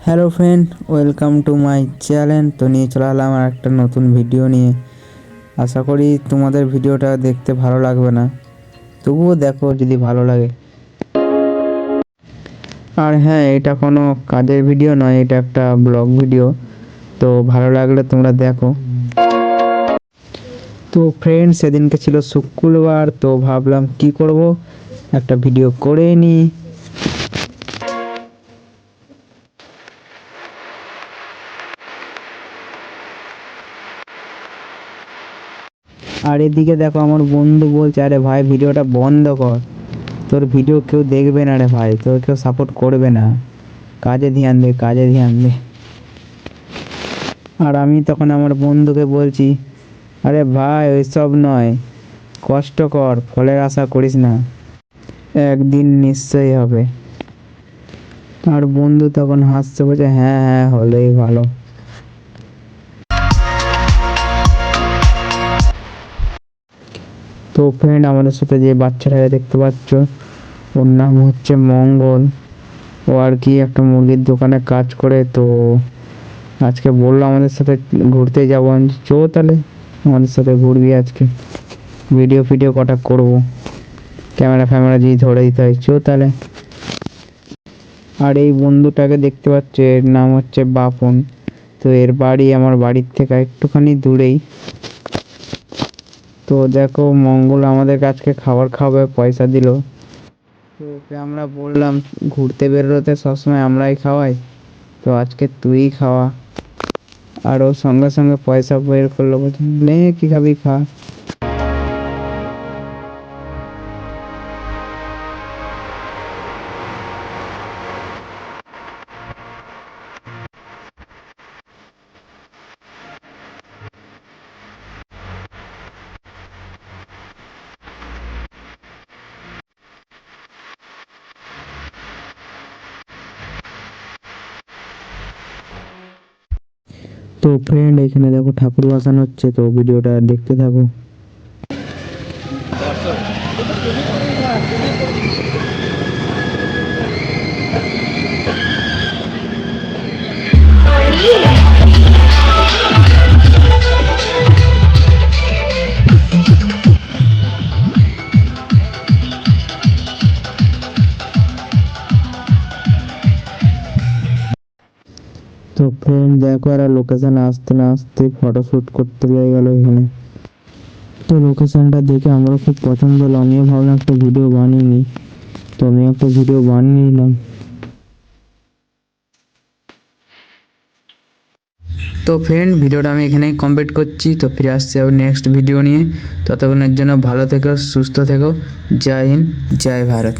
Hello friend, welcome to my channel. তো নিয়ে চলে এলাম আর একটা নতুন ভিডিও নিয়ে। আশা করি তোমাদের ভিডিওটা দেখতে ভালো লাগবে না, তবুও দেখো যদি ভালো লাগে। আর হ্যাঁ, এটা কোনো কাজের ভিডিও নয়, এটা একটা ব্লগ ভিডিও। তো ভালো লাগলে তোমরা দেখো। তো ফ্রেন্ড, সেদিনকে ছিল শুক্রবার, তো ভাবলাম কি করব, একটা ভিডিও করেই নিই। আর এদিকে দেখো, আমার বন্ধু বলছে, আরে ভাই ভিডিওটা বন্ধ কর, তোর ভিডিও কেউ দেখবে না রে ভাই, তোর কেউ সাপোর্ট করবে না, কাজে ধ্যান দে, কাজে ধ্যান দে। আর আমি তখন আমার বন্ধুকে বলছি, আরে ভাই ওইসব নয়, কষ্ট কর, ফলের আশা করিস না, একদিন নিশ্চয়ই হবে। আর বন্ধু তখন হাসছে, বলছে হ্যাঁ হ্যাঁ, হলেই ভালো। তো ফ্রেন্ড, আমাদের সাথে যে বাচ্চাটাকে দেখতে পাচ্ছ, ওর নাম হচ্ছে মঙ্গল। ও আর কি একটা মুরগির দোকানে কাজ করে। তো আজকে বললো আমাদের সাথে ঘুরতে যাবো। আমি বলছি, চো তাহলে আমাদের সাথে ঘুরবি আজকে, ভিডিও ফিডিও কটা করবো, ক্যামেরা ফ্যামেরা যদি ধরে দিতে হয়, চো তাহলে। আর এই বন্ধুটাকে দেখতে পাচ্ছ, এর নাম হচ্ছে বাপন। তো এর বাড়ি আমার বাড়ির থেকে একটুখানি দূরেই। তো দেখো, মঙ্গল আমাদের কাছকে খাবার খাবে, পয়সা দিল। তো ওকে আমরা বললাম ঘুরতে বেরোতে সবসময় আমরাই খাওয়াই, তো আজকে তুই খাওয়া। আর ও সঙ্গে সঙ্গে পয়সা বের করলো, বলছে নে কি খাবি খা। তো ফ্রেন্ড, এখানে দেখো ঠাকুর বসানো হচ্ছে, তো ভিডিওটা দেখতে থাকো। তো ফ্রেন্ড দেখো, আর লোকেশন আসতে না আসতে ফটোশ্যুট করতে লেগে গেল এখানে। তো লোকেশনটা দেখে আমারও খুব পছন্দ হলো, আমিও ভাবলাম একটা ভিডিও বানিয়ে নিই। তো আমি একটা ভিডিও বানিয়ে নিলাম। তো ফ্রেন্ড, ভিডিওটা আমি এখানেই কমপ্লিট করছি। তো ফিরে আসছি আবার নেক্সট ভিডিও নিয়ে। ততক্ষণের জন্য ভালো থেকো, সুস্থ থেকো। জয় হিন্দ, জয় ভারত।